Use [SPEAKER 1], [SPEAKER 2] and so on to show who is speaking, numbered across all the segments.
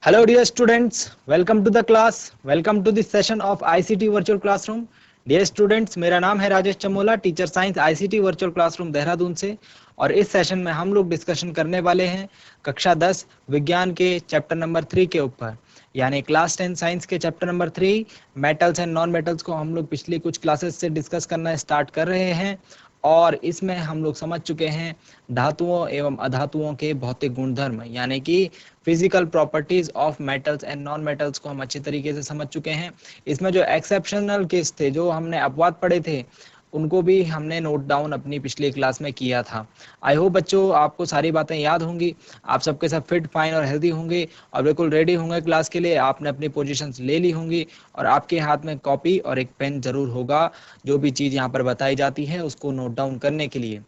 [SPEAKER 1] Hello dear students, welcome to the class, welcome to this session of ICT virtual classroom. Dear students, मेरा नाम है Rajesh Chamola, teacher science ICT virtual classroom Dehradun से। और इस session में हम लोग डिस्कशन करने वाले हैं कक्षा 10 विज्ञान के चैप्टर नंबर 3 के ऊपर, यानी क्लास 10 साइंस के chapter number 3 metals and non metals को हम लोग पिछली कुछ क्लासेस से डिस्कस करना स्टार्ट कर रहे हैं। और इसमें हम लोग समझ चुके हैं धातुओं एवं अधातुओं के भौतिक गुणधर्म, यानी कि physical properties of metals and non metals को हम अच्छी तरीके से समझ चुके हैं। इसमें जो एक्सेप्शनल केस थे, जो हमने अपवाद पढ़े थे, उनको भी हमने नोट डाउन अपनी पिछली क्लास में किया था। आई होप बच्चों आपको सारी बातें याद होंगी, आप सबके सब फिट फाइन और हेल्दी होंगे और बिल्कुल रेडी होंगे क्लास के लिए। आपने अपनी पोजीशंस ले ली होंगी और आपके हाथ में कॉपी और एक पेन जरूर होगा, जो भी चीज़ यहाँ पर बताई जाती है उसको नोट डाउन करने के लिए।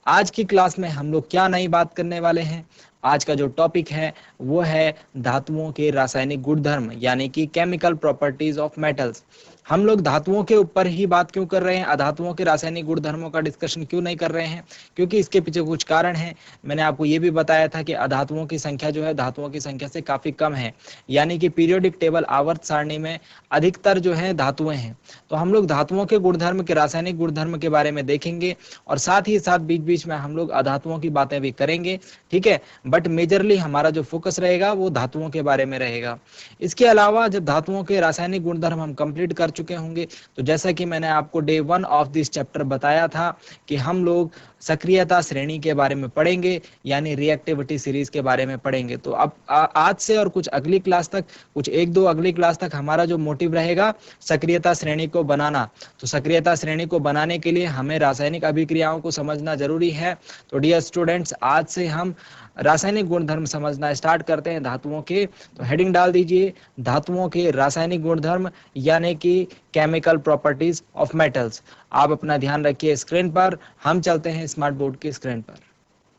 [SPEAKER 1] आज की क्लास में हम लोग क्या नई बात करने वाले हैं? आज का जो टॉपिक है वो है धातुओं के रासायनिक गुणधर्म, यानी कि केमिकल प्रॉपर्टीज ऑफ मेटल्स। हम लोग धातुओं के ऊपर ही बात क्यों कर रहे हैं, अधातुओं के रासायनिक गुणधर्मों का डिस्कशन क्यों नहीं कर रहे हैं? क्योंकि इसके पीछे कुछ कारण हैं। मैंने आपको ये भी बताया था कि अधातुओं की संख्या जो है धातुओं की संख्या से काफी कम है, यानी कि पीरियोडिक टेबल आवर्त सारणी में अधिकतर जो है धातुएं हैं। तो हम लोग धातुओं के गुणधर्म के रासायनिक गुणधर्म के बारे में देखेंगे और साथ ही साथ बीच बीच में हम लोग अधातुओं की बातें भी करेंगे, ठीक है। बट मेजरली हमारा जो फोकस रहेगा वो धातुओं के बारे में रहेगा। इसके अलावा जब धातुओं के रासायनिक गुणधर्म हम कंप्लीट कर चुके होंगे, तो जैसा कि मैंने आपको डे 1 ऑफ दिस चैप्टर बताया था कि हम लोग सक्रियता श्रेणी के बारे में पढ़ेंगे, यानी रिएक्टिविटी सीरीज के बारे में पढ़ेंगे। तो अब आज से और कुछ अगली क्लास तक, कुछ एक दो अगली क्लास तक हमारा जो मोटिव रहेगा सक्रियता श्रेणी को बनाना। तो सक्रियता श्रेणी को बनाने के लिए हमें रासायनिक अभिक्रियाओं को समझना जरूरी है। तो डियर स्टूडेंट्स, आज से हम रासायनिक गुणधर्म समझना स्टार्ट करते हैं धातुओं के। तो हेडिंग डाल दीजिए, धातुओं के रासायनिक गुणधर्म, यानी कि केमिकल प्रॉपर्टीज ऑफ मेटल्स। आप अपना ध्यान रखिए स्क्रीन पर, हम चलते हैं स्मार्ट बोर्ड की स्क्रीन पर।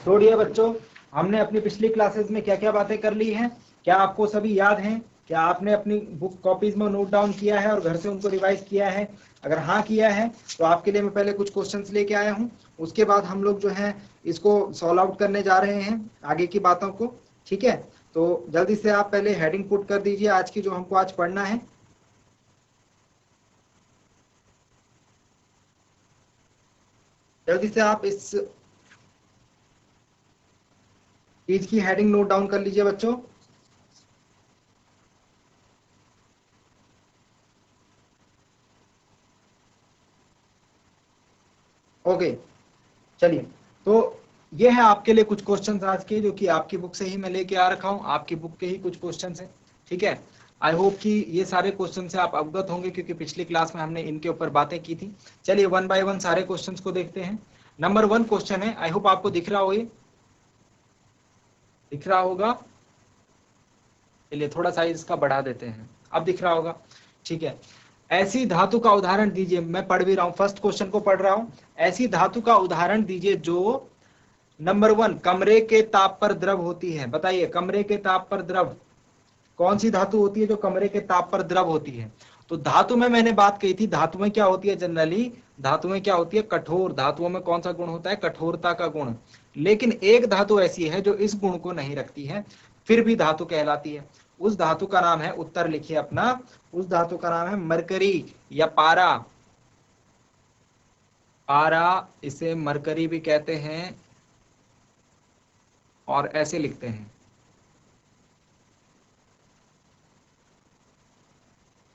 [SPEAKER 1] तो डियर बच्चों, हमने अपनी पिछली क्लासेस में क्या क्या बातें कर ली हैं, क्या आपको सभी याद हैं? क्या आपने अपनी बुक कॉपीज में नोट डाउन किया है और घर से उनको रिवाइज किया है? अगर हाँ किया है तो आपके लिए मैं पहले कुछ क्वेश्चंस लेके आया हूँ, उसके बाद हम लोग जो है इसको सॉल्व आउट करने जा रहे हैं आगे की बातों को, ठीक है। तो जल्दी से आप पहले हेडिंग पुट कर दीजिए आज की, जो हमको आज पढ़ना है। जल्दी से आप इस चीज की हेडिंग नोट डाउन कर लीजिए बच्चों। ओके, चलिए। तो ये है आपके लिए कुछ क्वेश्चंस आज के, जो कि आपकी बुक से ही मैं लेके आ रखा हूँ, आपकी बुक के ही कुछ क्वेश्चंस हैं, ठीक है। आई होप कि ये सारे क्वेश्चन से आप अवगत होंगे, क्योंकि पिछली क्लास में हमने इनके ऊपर बातें की थी। चलिए वन बाय वन सारे क्वेश्चंस को देखते हैं। नंबर 1 क्वेश्चन है, आई होप आपको दिख रहा हो, ये दिख रहा होगा। चलिए थोड़ा साइज इसका बढ़ा देते हैं, अब दिख रहा होगा, ठीक है। ऐसी धातु का उदाहरण दीजिए, मैं पढ़ भी रहा हूँ, फर्स्ट क्वेश्चन को पढ़ रहा हूँ। ऐसी धातु का उदाहरण दीजिए जो नंबर 1 कमरे के ताप पर द्रव होती है। बताइए, कमरे के ताप पर द्रव कौन सी धातु होती है जो कमरे के ताप पर द्रव होती है? तो धातु में मैंने बात कही थी, धातुएं क्या होती है जनरली, धातुएं क्या होती है, कठोर। धातुओं में कौन सा गुण होता है? कठोरता का गुण। लेकिन एक धातु ऐसी है जो इस गुण को नहीं रखती है, फिर भी धातु कहलाती है। उस धातु का नाम है, उत्तर लिखिए अपना, उस धातु का नाम है मरकरी या पारा। पारा, इसे मरकरी भी कहते हैं और ऐसे लिखते हैं,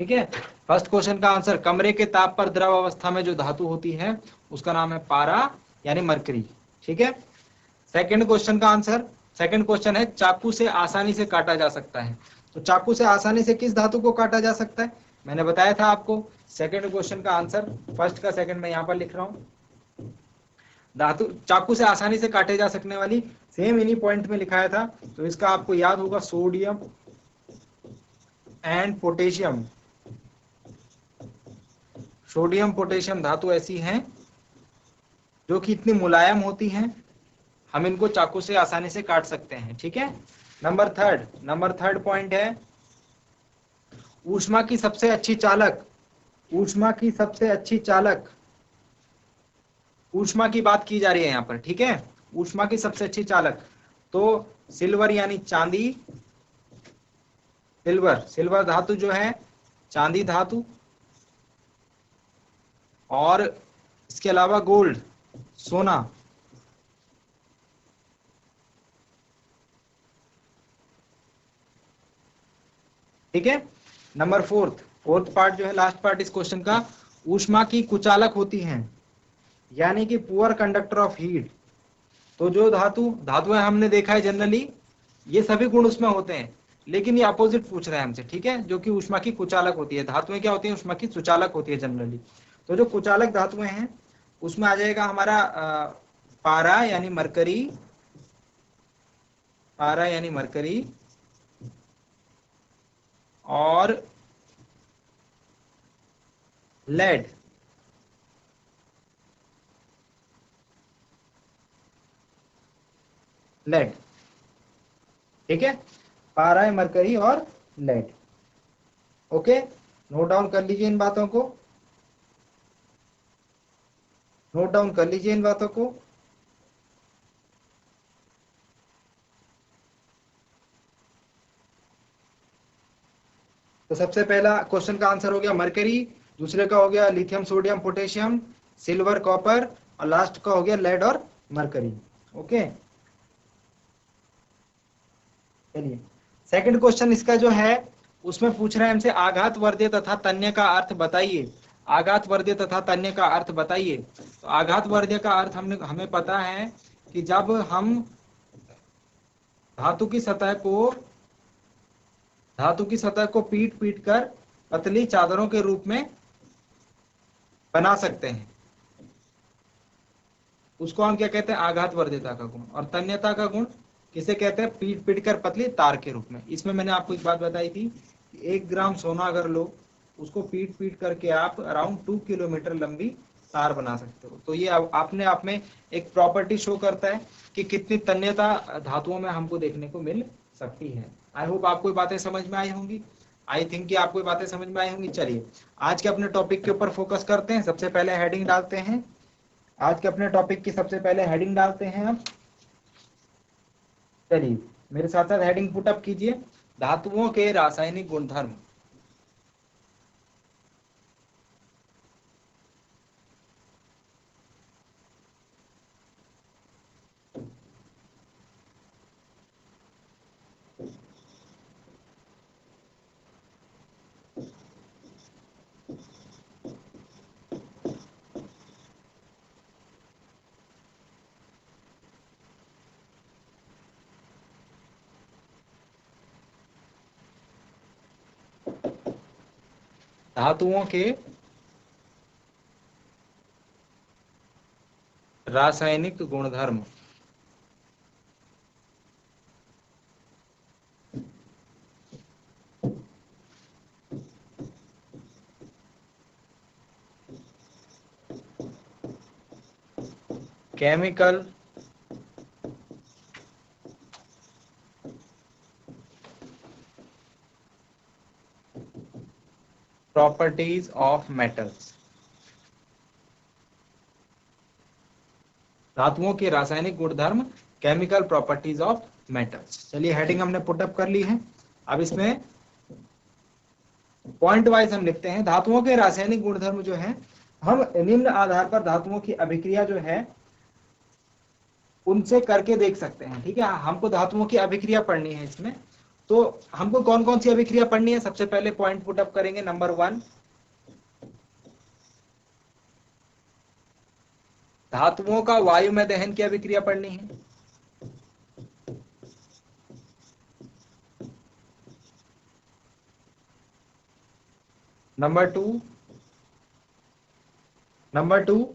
[SPEAKER 1] ठीक है। फर्स्ट क्वेश्चन का आंसर, कमरे के ताप पर द्रव अवस्था में जो धातु होती है उसका नाम है पारा यानी मरकरी, ठीक है। सेकंड क्वेश्चन का आंसर, सेकंड क्वेश्चन है चाकू से आसानी से काटा जा सकता है। तो चाकू से आसानी से किस धातु को काटा जा सकता है? मैंने बताया था आपको। सेकंड क्वेश्चन का आंसर, फर्स्ट का सेकंड मैं यहां पर लिख रहा हूं। धातु चाकू से आसानी से काटे जा सकने वाली, सेम इन्हीं पॉइंट में लिखाया था, तो इसका आपको याद होगा, sodium and potassium. Sodium potassium धातु ऐसी हैं जो कि इतनी मुलायम होती हैं, हम इनको चाकू से आसानी से काट सकते हैं, ठीक है। नंबर थर्ड पॉइंट है, ऊष्मा की सबसे अच्छी चालक, ऊष्मा की सबसे अच्छी चालक, ऊष्मा की बात की जा रही है यहां पर, ठीक है। ऊष्मा की सबसे अच्छी चालक, तो सिल्वर यानी चांदी, सिल्वर, सिल्वर धातु जो है चांदी धातु, और इसके अलावा गोल्ड, सोना। ठीक है। नंबर फोर्थ, फोर्थ पार्ट जो है, लास्ट पार्ट इस क्वेश्चन का, ऊष्मा की कुचालक होती हैं, यानी कि पुअर कंडक्टर ऑफ हीट। तो जो धातुएं हमने देखा है जनरली ये सभी गुण उसमें होते हैं, लेकिन ये अपोजिट पूछ रहा है हमसे, ठीक है, जो कि ऊष्मा की कुचालक होती है। धातुएं क्या होती है? ऊष्मा की सुचालक होती है जनरली। तो जो कुचालक धातुएं हैं उसमें आ जाएगा हमारा पारा यानी मरकरी, पारा यानी मरकरी, और लेड। लेड, ठीक है, पारा, मरकरी और लेड। ओके, नोट डाउन कर लीजिए इन बातों को, नोट डाउन कर लीजिए इन बातों को। तो सबसे पहला क्वेश्चन का आंसर हो गया मरकरी, दूसरे का हो गया lithium sodium potassium, silver copper, और लास्ट का हो गया लेड और मरकरी। ओके, चलिए सेकंड क्वेश्चन इसका जो है उसमें पूछ रहे हैं हमसे आघात वर्ध्य तथा तन्य का अर्थ बताइए। आघात वर्ध्य तथा तन्य का अर्थ बताइए। तो आघात वर्ध्य का अर्थ हमें पता है कि जब हम धातु की सतह को धातु की सतह को पीट पीट कर पतली चादरों के रूप में बना सकते हैं, उसको हम क्या कहते हैं? आघात वर्ध्यता का गुण। और तन्यता का गुण किसे कहते हैं? पीट पीट कर पतली तार के रूप में। इसमें मैंने आपको एक बात बताई थी कि 1 ग्राम सोना अगर लो, उसको पीट पीट करके आप अराउंड 2 किलोमीटर लंबी तार बना सकते हो। तो ये आपने आप में एक प्रॉपर्टी शो करता है कि कितनी तन्यता धातुओं में हमको देखने को मिल सकती है। आई होप आपको ये बातें समझ में आई होंगी। आई थिंक कि आपको ये बातें समझ में आई होंगी। चलिए आज के अपने टॉपिक के ऊपर फोकस करते हैं। सबसे पहले हेडिंग डालते हैं, आज के अपने टॉपिक की सबसे पहले हेडिंग डालते हैं हम। चलिए मेरे साथ साथ हेडिंग पुट अप कीजिए, धातुओं के रासायनिक गुणधर्म। धातुओं के रासायनिक गुणधर्म। Chemical properties of metals. धातुओं के रासायनिक गुणधर्म, केमिकल प्रॉपर्टीज ऑफ मेटल्स। चलिए हेडिंग हमने पुट अप कर ली है। अब इसमें पॉइंट वाइज हम लिखते हैं। धातुओं के रासायनिक गुणधर्म जो है, हम निम्न आधार पर धातुओं की अभिक्रिया जो है उनसे करके देख सकते हैं। ठीक है, हमको धातुओं की अभिक्रिया पढ़नी है इसमें। तो हमको कौन कौन सी अभिक्रिया पढ़नी है? सबसे पहले पॉइंट पुट अप करेंगे। नंबर 1, धातुओं का वायु में दहन की अभिक्रिया पढ़नी है। नंबर 2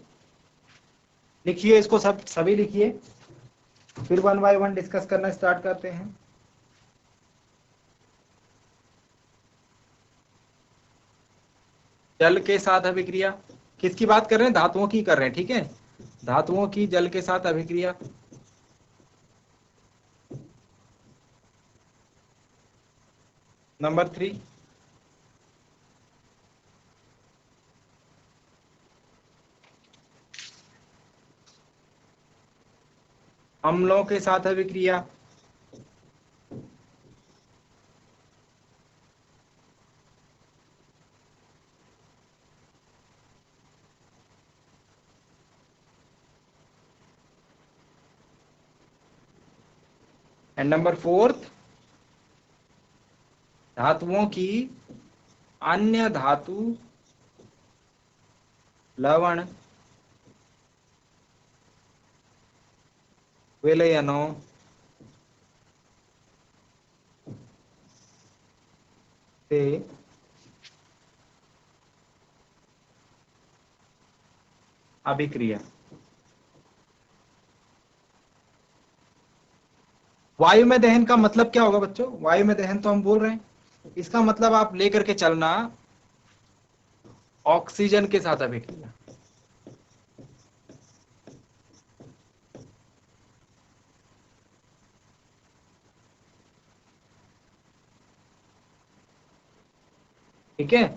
[SPEAKER 1] लिखिए इसको, सभी लिखिए, फिर 1 बाय 1 डिस्कस करना स्टार्ट करते हैं। जल के साथ अभिक्रिया, किसकी बात कर रहे हैं? धातुओं की कर रहे हैं, ठीक है, धातुओं की जल के साथ अभिक्रिया। नंबर 3, अम्लों के साथ अभिक्रिया। एंड नंबर फोर्थ, धातुओं की अन्य धातु लवण विलयनों से अभिक्रिया। वायु में दहन का मतलब क्या होगा बच्चों? वायु में दहन तो हम बोल रहे हैं, इसका मतलब आप लेकर के चलना ऑक्सीजन के साथ अभिक्रिया। ठीक है,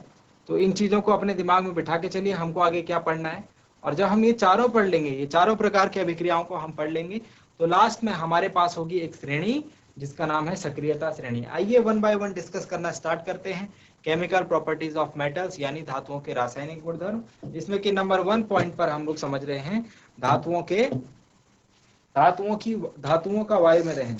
[SPEAKER 1] तो इन चीजों को अपने दिमाग में बिठा के चलिए, हमको आगे क्या पढ़ना है। और जब हम ये चारों पढ़ लेंगे, ये चारों प्रकार की अभिक्रियाओं को हम पढ़ लेंगे, तो लास्ट में हमारे पास होगी एक श्रेणी जिसका नाम है सक्रियता श्रेणी। आइए वन बाय वन डिस्कस करना स्टार्ट करते हैं। केमिकल प्रॉपर्टीज ऑफ मेटल्स, यानी धातुओं के रासायनिक गुणधर्म, जिसमें कि नंबर 1 पॉइंट पर हम लोग समझ रहे हैं धातुओं का वायु में दहन।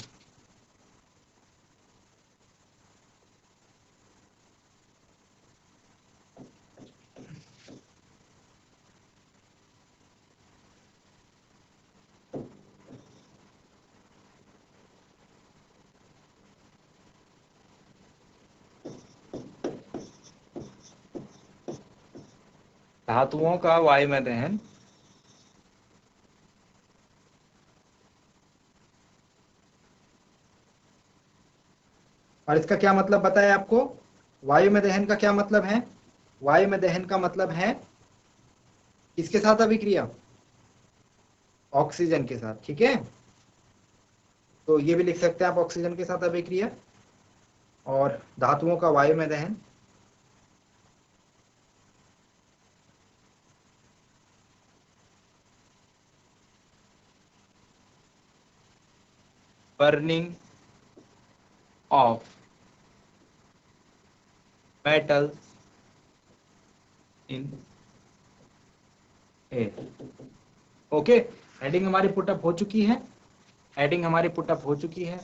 [SPEAKER 1] धातुओं का वायु में दहन और इसका क्या मतलब बताया आपको? वायु में दहन का क्या मतलब है? वायु में दहन का मतलब है किसके साथ अभिक्रिया? ऑक्सीजन के साथ। ठीक है, तो ये भी लिख सकते हैं आप, ऑक्सीजन के साथ अभिक्रिया। और धातुओं का वायु में दहन burning of metals in air. Okay, heading हमारी पुटअप हो चुकी है, हेडिंग हमारी पुटअप हो चुकी है।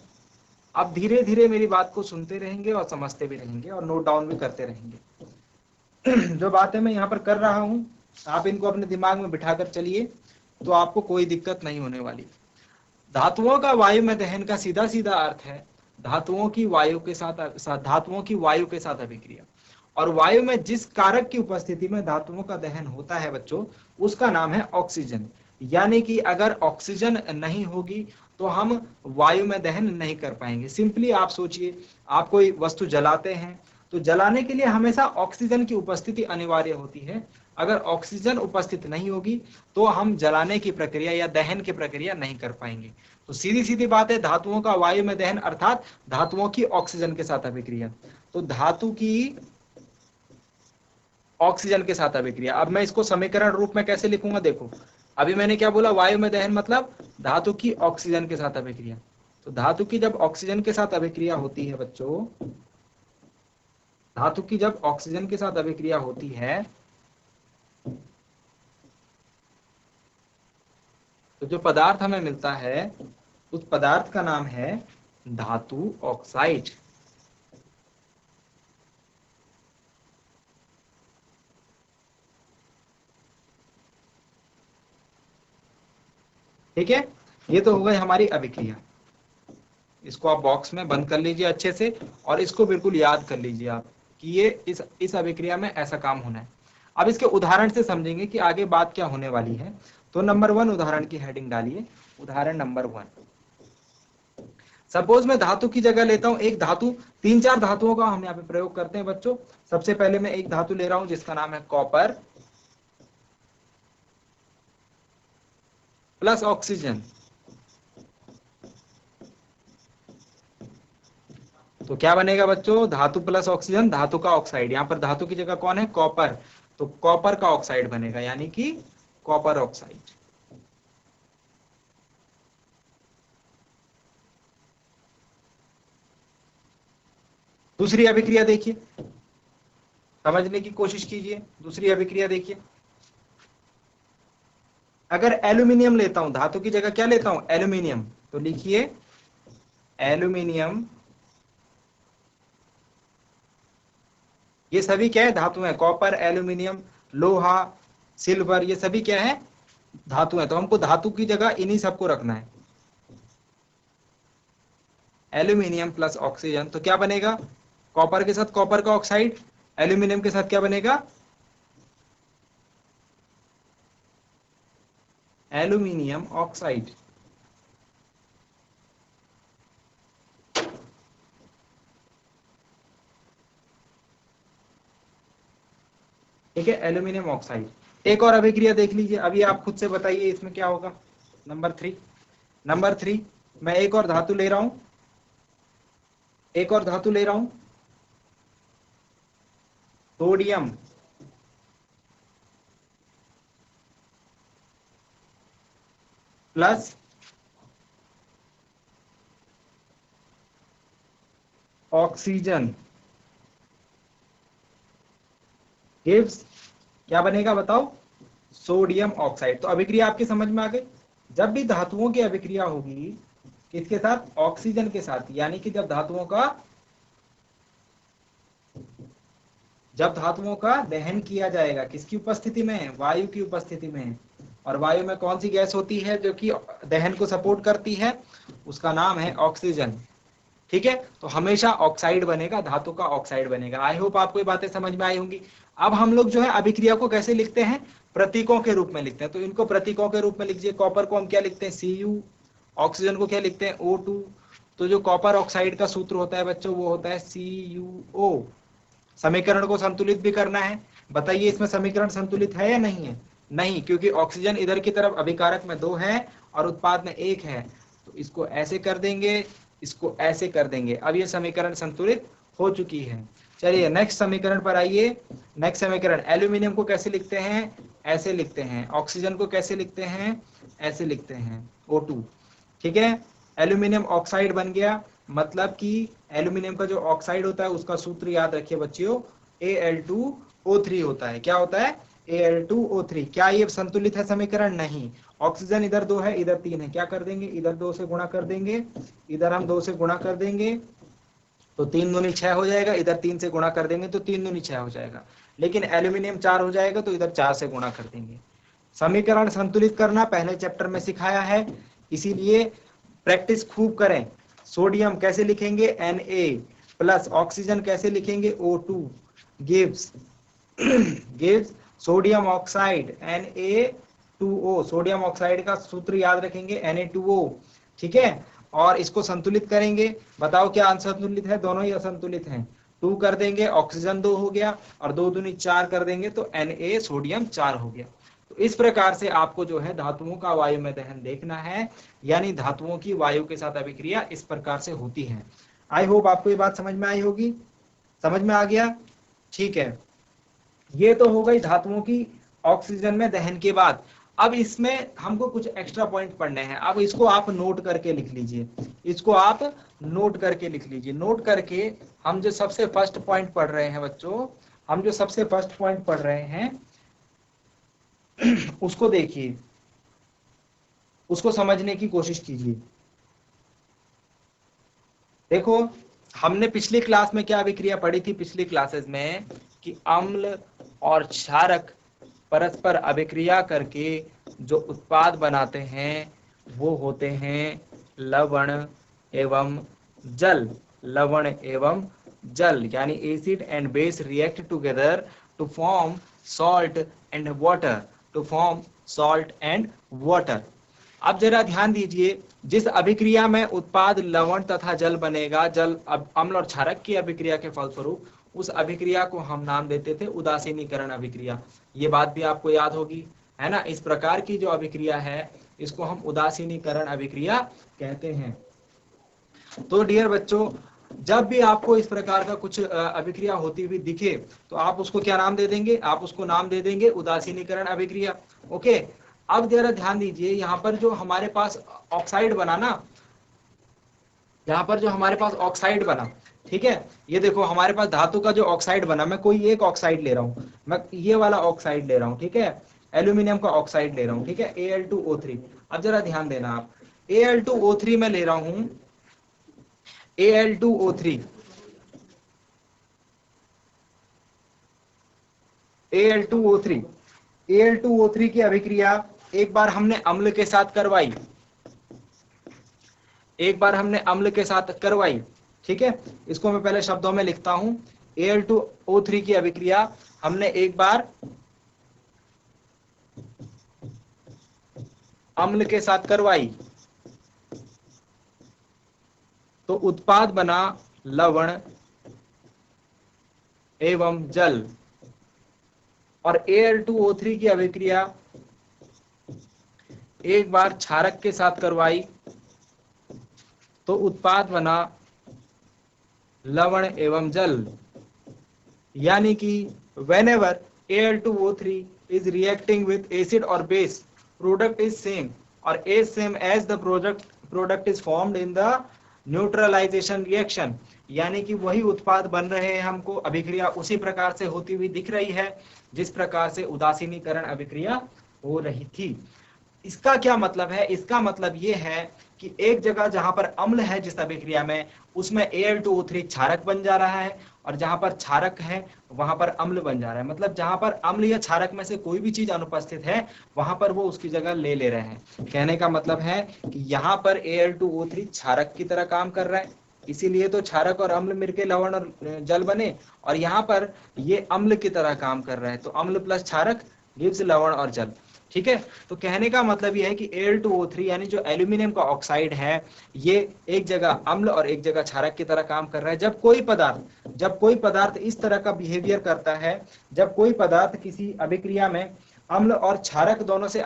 [SPEAKER 1] अब धीरे धीरे मेरी बात को सुनते रहेंगे और समझते भी रहेंगे और नोट डाउन भी करते रहेंगे। जो बातें मैं यहाँ पर कर रहा हूँ, आप इनको अपने दिमाग में बिठाकर चलिए, तो आपको कोई दिक्कत नहीं होने वाली। धातुओं का वायु में दहन का सीधा सीधा अर्थ है धातुओं की वायु के साथ अभिक्रिया। और वायु में जिस कारक की उपस्थिति में धातुओं का दहन होता है बच्चों, उसका नाम है ऑक्सीजन। यानी कि अगर ऑक्सीजन नहीं होगी तो हम वायु में दहन नहीं कर पाएंगे। सिंपली आप सोचिए, आप कोई वस्तु जलाते हैं तो जलाने के लिए हमेशा ऑक्सीजन की उपस्थिति अनिवार्य होती है। अगर ऑक्सीजन उपस्थित नहीं होगी तो हम जलाने की प्रक्रिया या दहन की प्रक्रिया नहीं कर पाएंगे। तो सीधी सीधी बात है, धातुओं का वायु में दहन अर्थात धातुओं की ऑक्सीजन के साथ अभिक्रिया। तो धातु की ऑक्सीजन के साथ अभिक्रिया। अब मैं इसको समीकरण रूप में कैसे लिखूंगा? देखो, अभी मैंने क्या बोला? वायु में दहन मतलब धातु की ऑक्सीजन के साथ अभिक्रिया। तो धातु की जब ऑक्सीजन के साथ अभिक्रिया होती है बच्चों, धातु की जब ऑक्सीजन के साथ अभिक्रिया होती है तो जो पदार्थ हमें मिलता है उस पदार्थ का नाम है धातु ऑक्साइड। ठीक है, ये तो हो गई हमारी अभिक्रिया। इसको आप बॉक्स में बंद कर लीजिए अच्छे से, और इसको बिल्कुल याद कर लीजिए आप कि ये इस अभिक्रिया में ऐसा काम होना है। अब इसके उदाहरण से समझेंगे कि आगे बात क्या होने वाली है। तो नंबर 1 उदाहरण की हेडिंग डालिए, उदाहरण नंबर 1। सपोज मैं धातु की जगह लेता हूं एक धातु, 3-4 धातुओं का हम यहाँ पे प्रयोग करते हैं बच्चों। सबसे पहले मैं एक धातु ले रहा हूं जिसका नाम है कॉपर प्लस ऑक्सीजन। तो क्या बनेगा बच्चों? धातु प्लस ऑक्सीजन, धातु का ऑक्साइड। यहां पर धातु की जगह कौन है? कॉपर। तो कॉपर का ऑक्साइड बनेगा, यानी कि कॉपर ऑक्साइड। दूसरी अभिक्रिया देखिए, समझने की कोशिश कीजिए। दूसरी अभिक्रिया देखिए, अगर एल्यूमिनियम लेता हूं, धातु की जगह क्या लेता हूं? एल्यूमिनियम। तो लिखिए एल्यूमिनियम, ये सभी क्या है, धातु है। कॉपर, एल्यूमिनियम, लोहा, सिल्वर, ये सभी क्या है, धातु है। तो हमको धातु की जगह इन्हीं सबको रखना है। एल्यूमिनियम प्लस ऑक्सीजन तो क्या बनेगा, कॉपर के साथ कॉपर का ऑक्साइड, एल्यूमिनियम के साथ क्या बनेगा, एल्यूमिनियम ऑक्साइड। ठीक है, एल्यूमिनियम ऑक्साइड। एक और अभिक्रिया देख लीजिए, अभी आप खुद से बताइए इसमें क्या होगा। नंबर 3 मैं एक और धातु ले रहा हूं, सोडियम प्लस ऑक्सीजन गिव्स, क्या बनेगा बताओ, सोडियम ऑक्साइड। तो अभिक्रिया आपकी समझ में आ गई। जब भी धातुओं की अभिक्रिया होगी किसके साथ, ऑक्सीजन के साथ, यानी कि जब धातुओं का दहन किया जाएगा, किसकी उपस्थिति में, वायु की उपस्थिति में। और वायु में कौन सी गैस होती है जो कि दहन को सपोर्ट करती है, उसका नाम है ऑक्सीजन। ठीक है, तो हमेशा ऑक्साइड बनेगा, धातु का ऑक्साइड बनेगा। आई होप आपको ये बातें समझ में आई होंगी। अब हम लोग जो है अभिक्रिया को कैसे लिखते हैं, प्रतीकों के रूप में लिखते हैं। तो इनको प्रतीकों के रूप में लिखिए। कॉपर को हम क्या लिखते हैं, Cu, ऑक्सीजन को क्या लिखते हैं, O2। तो जो कॉपर ऑक्साइड का सूत्र होता है बच्चों, वो होता है CuO। समीकरण को संतुलित भी करना है। बताइए इसमें समीकरण संतुलित है या नहीं है, नहीं, क्योंकि ऑक्सीजन इधर की तरफ अभिकारक में 2 है और उत्पाद में 1 है। तो इसको ऐसे कर देंगे, इसको ऐसे कर देंगे। अब ये समीकरण संतुलित हो चुकी है। चलिए नेक्स्ट समीकरण पर आइए। नेक्स्ट समीकरण, एल्यूमिनियम को कैसे लिखते हैं, ऐसे लिखते हैं। ऑक्सीजन को कैसे लिखते हैं, ऐसे लिखते हैं, O2। ठीक है, एल्यूमिनियम ऑक्साइड बन गया। मतलब कि एल्यूमिनियम का जो ऑक्साइड होता है उसका सूत्र याद रखिए बच्चियों, Al2O3 होता है। क्या होता है, Al2O3। क्या ये संतुलित है समीकरण, नहीं। ऑक्सीजन इधर 2 है, इधर 3 है, क्या कर देंगे, इधर 2 से गुणा कर देंगे, इधर हम 2 से गुणा कर देंगे तो 3 दूनी 6 हो जाएगा, इधर 3 से गुणा कर देंगे तो 3 दूनी 6 हो जाएगा। लेकिन एल्यूमिनियम 4 हो जाएगा तो इधर 4 से गुणा कर देंगे। समीकरण संतुलित करना पहले चैप्टर में सिखाया है, इसीलिए प्रैक्टिस खूब करें। सोडियम कैसे लिखेंगे, Na प्लस ऑक्सीजन कैसे लिखेंगे, O2 gives sodium oxide Na2O। Sodium oxide का सूत्र याद रखेंगे, Na2O। ठीक है, और इसको संतुलित करेंगे। बताओ क्या असंतुलित है, दोनों ही असंतुलित हैं। 2 कर देंगे, ऑक्सीजन 2 हो गया, और 2 दूनी 4 कर देंगे तो Na सोडियम 4 हो गया। तो इस प्रकार से आपको जो है धातुओं का वायु में दहन देखना है, यानी धातुओं की वायु के साथ अभिक्रिया इस प्रकार से होती है। आई होप आपको ये बात समझ में आई होगी, समझ में आ गया। ठीक है, ये तो हो गई धातुओं की ऑक्सीजन में दहन के बाद। अब इसमें हमको कुछ एक्स्ट्रा पॉइंट पढ़ने हैं। अब इसको आप नोट करके लिख लीजिए, इसको आप नोट करके लिख लीजिए। नोट करके हम जो सबसे फर्स्ट पॉइंट पढ़ रहे हैं बच्चों, हम जो सबसे फर्स्ट पॉइंट पढ़ रहे हैं उसको देखिए, उसको समझने की कोशिश कीजिए। देखो, हमने पिछली क्लास में क्या अभिक्रिया पढ़ी थी, पिछली क्लासेस में, कि अम्ल और क्षारक परस्पर अभिक्रिया करके जो उत्पाद बनाते हैं वो होते हैं लवण एवं जल। लवण एवं जल यानी acid and base react together to form salt and water, to form salt and water. अब जरा ध्यान दीजिए, जिस अभिक्रिया में उत्पाद लवण तथा जल बनेगा, जल अम्ल और क्षारक की अभिक्रिया के फलस्वरूप, उस अभिक्रिया को हम नाम देते थे उदासीनीकरण अभिक्रिया। ये बात भी आपको याद होगी, है ना। इस प्रकार की जो अभिक्रिया है इसको हम उदासीनीकरण अभिक्रिया कहते हैं। तो डियर बच्चों, जब भी आपको इस प्रकार का कुछ अभिक्रिया होती हुई दिखे तो आप उसको क्या नाम दे देंगे, आप उसको नाम दे देंगे उदासीनीकरण अभिक्रिया। ओके, अब जरा ध्यान दीजिए, यहाँ पर जो हमारे पास ऑक्साइड बना ना, यहाँ पर जो हमारे पास ऑक्साइड बना, ठीक है, ये देखो हमारे पास धातु का जो ऑक्साइड बना, मैं कोई एक ऑक्साइड ले रहा हूँ, मैं ये वाला ऑक्साइड ले रहा हूँ, ठीक है, एल्यूमिनियम का ऑक्साइड ले रहा हूँ, ठीक है, Al2O3। अब जरा ध्यान देना आप, Al2O3 में ले रहा हूँ, Al2O3, Al2O3, Al2O3 की अभिक्रिया एक बार हमने अम्ल के साथ करवाई, एक बार हमने अम्ल के साथ करवाई, ठीक है। इसको मैं पहले शब्दों में लिखता हूं। Al2O3 की अभिक्रिया हमने एक बार अम्ल के साथ करवाई तो उत्पाद बना लवण एवं जल। और Al2O3 की अभिक्रिया एक बार क्षारक के साथ करवाई तो उत्पाद बना लवण एवं जल। यानी कि whenever Al2O3 is reacting with acid or base, product is same or as same as the product is formed in the neutralisation reaction. यानी कि वही उत्पाद बन रहे हैं हमको, अभिक्रिया उसी प्रकार से होती हुई दिख रही है जिस प्रकार से उदासीनीकरण अभिक्रिया हो रही थी। इसका क्या मतलब है? इसका मतलब ये है कि एक जगह जहां पर अम्ल है जिस अभिक्रिया में, उसमें Al2O3 क्षारक बन जा रहा है और जहां पर क्षारक है वहां पर अम्ल बन जा रहा है। मतलब जहां पर अम्ल या क्षारक में से कोई भी चीज अनुपस्थित है वहां पर वो उसकी जगह ले रहे हैं। कहने का मतलब है कि यहाँ पर Al2O3 क्षारक की तरह काम कर रहा है, इसीलिए तो क्षारक और अम्ल मिलकर लवण और जल बने। और यहाँ पर ये अम्ल की तरह काम कर रहा है, तो अम्ल प्लस क्षारक गिव्स लवण और जल, ठीक है। तो कहने का मतलब यह है कि Al2O3 यानी जो एल्यूमिनियम का ऑक्साइड है, ये एक जगह अम्ल और एक जगह क्षारक की तरह काम कर रहा है। जब कोई पदार्थ इस तरह का बिहेवियर करता है, जब कोई पदार्थ किसी अभिक्रिया में अम्ल और क्षारक दोनों से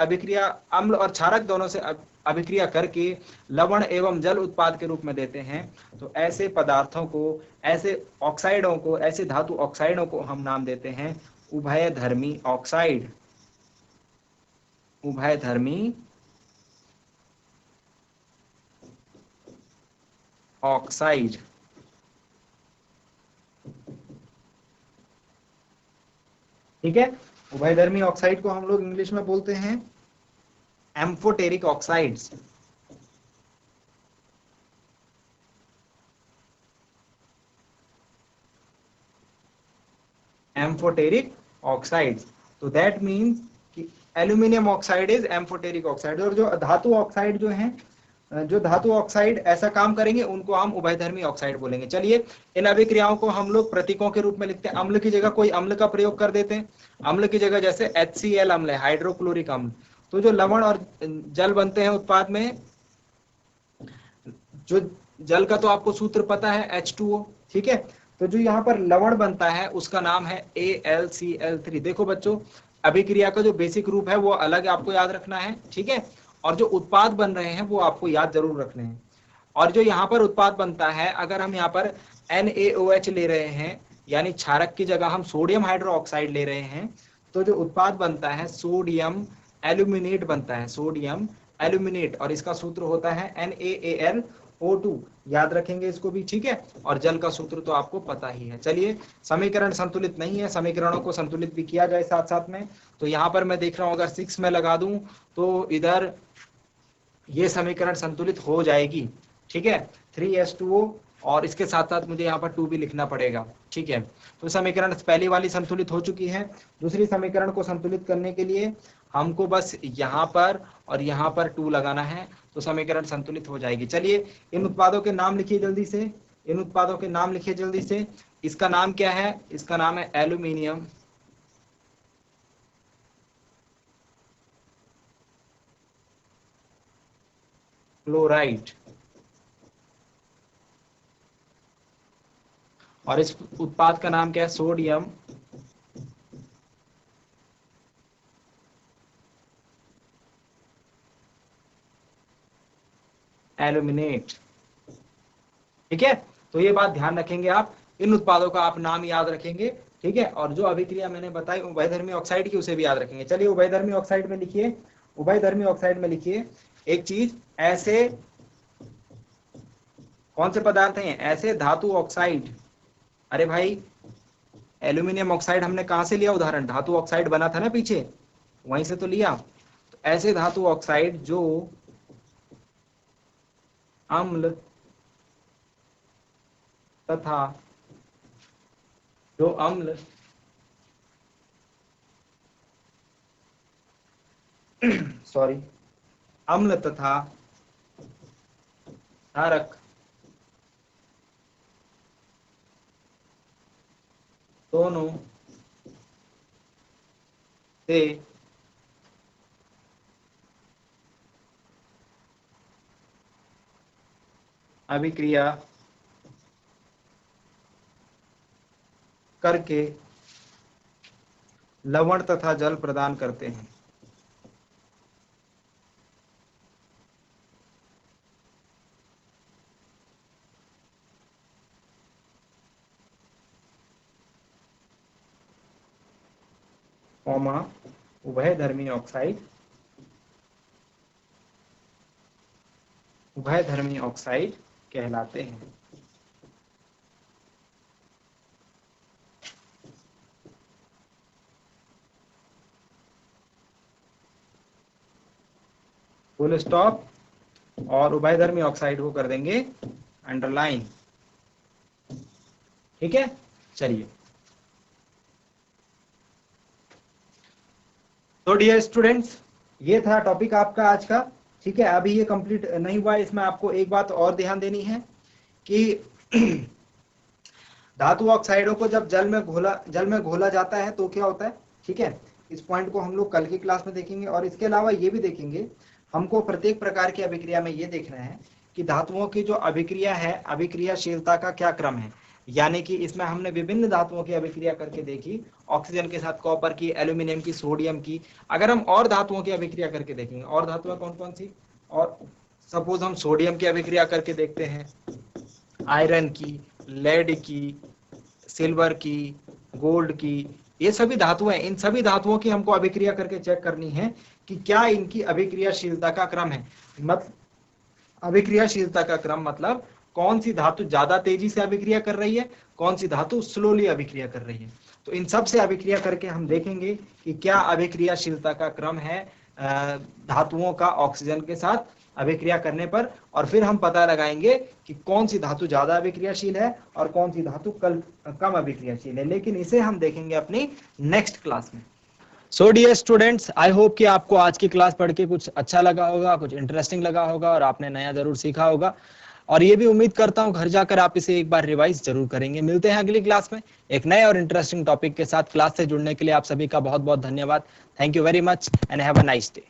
[SPEAKER 1] अभिक्रिया करके लवण एवं जल उत्पाद के रूप में देते हैं, तो ऐसे पदार्थों को, ऐसे ऑक्साइडों को, ऐसे धातु ऑक्साइडों को हम नाम देते हैं उभयधर्मी ऑक्साइड। उभयधर्मी ऑक्साइड, ठीक है। उभयधर्मी ऑक्साइड को हम लोग इंग्लिश में बोलते हैं एम्फोटेरिक ऑक्साइड्स। एम्फोटेरिक ऑक्साइड्स, तो दैट मीन्स कि aluminium oxide is amphoteric oxide. और जो धातु ऑक्साइड जो हैं, जो धातु ऑक्साइड ऐसा काम करेंगे उनको हम उभयधर्मी ऑक्साइड बोलेंगे। चलिए इन अभिक्रियाओं को हम लोग प्रतीकों के रूप में लिखते हैं। अम्ल की जगह कोई अम्ल का प्रयोग कर देते हैं। अम्ल की जगह जैसे HCl अम्ल है, हाइड्रोक्लोरिक अम्ल। तो जो लवण और जल बनते हैं उत्पाद में, जो जल का तो आपको सूत्र पता है H2O, ठीक है। तो जो यहाँ पर लवण बनता है उसका नाम है AlCl3। देखो बच्चों, अभिक्रिया का जो बेसिक रूप है वो अलग आपको याद रखना है, ठीक है। और जो उत्पाद बन रहे हैं वो आपको याद जरूर रखने हैं। और जो यहाँ पर उत्पाद बनता है, अगर हम यहाँ पर NaOH ले रहे हैं, यानी क्षारक की जगह हम सोडियम हाइड्रोक्साइड ले रहे हैं, तो जो उत्पाद बनता है सोडियम एल्यूमिनेट बनता है, सोडियम एल्यूमिनेट। और इसका सूत्र होता है NaAlO2, याद रखेंगे इसको भी, ठीक है। और जल का सूत्र तो आपको पता ही है। चलिए, समीकरण संतुलित नहीं है, समीकरणों को संतुलित भी किया जाए साथ साथ में। तो यहाँ पर मैं देख रहा हूँ अगर 6 में लगा दूं तो इधर ये समीकरण संतुलित हो जाएगी, ठीक है। 3H2O, और इसके साथ साथ मुझे यहाँ पर 2 भी लिखना पड़ेगा, ठीक है। तो समीकरण पहली वाली संतुलित हो चुकी है। दूसरी समीकरण को संतुलित करने के लिए हमको बस यहाँ पर और यहाँ पर 2 लगाना है, तो समीकरण संतुलित हो जाएगी। चलिए इन उत्पादों के नाम लिखिए जल्दी से, इन उत्पादों के नाम लिखिए जल्दी से। इसका नाम क्या है? इसका नाम है एल्यूमिनियम क्लोराइड, और इस उत्पाद का नाम क्या है? सोडियम एल्यूमिनेट, ठीक है। तो ये बात ध्यान रखेंगे आप, इन उत्पादों का आप नाम याद रखेंगे, ठीक है। और जो अभिक्रिया मैंने बताई उभयधर्मी ऑक्साइड की, उसे भी याद रखेंगे। चलिए उभयधर्मी ऑक्साइड में लिखिए, उभयधर्मी ऑक्साइड में लिखिए एक चीज, ऐसे कौन से पदार्थ हैं? ऐसे धातु ऑक्साइड। अरे भाई, एल्यूमिनियम ऑक्साइड हमने कहां से लिया उदाहरण? धातु ऑक्साइड बना था ना पीछे, वहीं से तो लिया। तो ऐसे धातु ऑक्साइड जो अम्ल तथा जो अम्ल सॉरी अम्ल तथा क्षारक दोनों से अभिक्रिया करके लवण तथा जल प्रदान करते हैं। कॉमा उभयधर्मी ऑक्साइड कहलाते हैं। फुल स्टॉप और उभयधर्मी ऑक्साइड को कर देंगे अंडरलाइन। ठीक है, चलिए। तो डियर स्टूडेंट्स, ये था टॉपिक आपका आज का। ठीक है, अभी ये कंप्लीट नहीं हुआ, इसमें आपको एक बात और ध्यान देनी है कि धातु ऑक्साइडों को जब जल में घोला जाता है तो क्या होता है। ठीक है, इस पॉइंट को हम लोग कल की क्लास में देखेंगे। और इसके अलावा ये भी देखेंगे, हमको प्रत्येक प्रकार की अभिक्रिया में ये देखना है कि धातुओं की जो अभिक्रिया है, अभिक्रियाशीलता का क्या क्रम है। यानी कि इसमें हमने विभिन्न धातुओं की अभिक्रिया करके देखी, ऑक्सीजन के साथ कॉपर की, एल्यूमिनियम की, सोडियम की। अगर हम और धातुओं की अभिक्रिया करके देखेंगे, और धातुएं कौन कौन सी, और सपोज हम सोडियम की अभिक्रिया करके देखते हैं, आयरन की, लेड की, सिल्वर की, गोल्ड की, ये सभी धातुएं, इन सभी धातुओं की हमको अभिक्रिया करके चेक करनी है कि क्या इनकी अभिक्रियाशीलता का क्रम है। अभिक्रियाशीलता का क्रम मतलब कौन सी धातु ज्यादा तेजी से अभिक्रिया कर रही है, कौन सी धातु स्लोली अभिक्रिया कर रही है। तो इन सब से अभिक्रिया करके हम देखेंगे कि क्या अभिक्रियाशीलता का क्रम है धातुओं का ऑक्सीजन के साथ अभिक्रिया करने पर। और फिर हम पता लगाएंगे कि कौन सी धातु ज्यादा अभिक्रियाशील है और कौन सी धातु कम अभिक्रियाशील है। लेकिन इसे हम देखेंगे अपनी नेक्स्ट क्लास में। So dear students, I hope कि आपको आज की क्लास पढ़ के कुछ अच्छा लगा होगा, कुछ इंटरेस्टिंग लगा होगा और आपने नया जरूर सीखा होगा। और ये भी उम्मीद करता हूँ घर जाकर आप इसे एक बार रिवाइज जरूर करेंगे। मिलते हैं अगली क्लास में एक नए और इंटरेस्टिंग टॉपिक के साथ। क्लास से जुड़ने के लिए आप सभी का बहुत बहुत धन्यवाद। Thank you very much and have a nice day.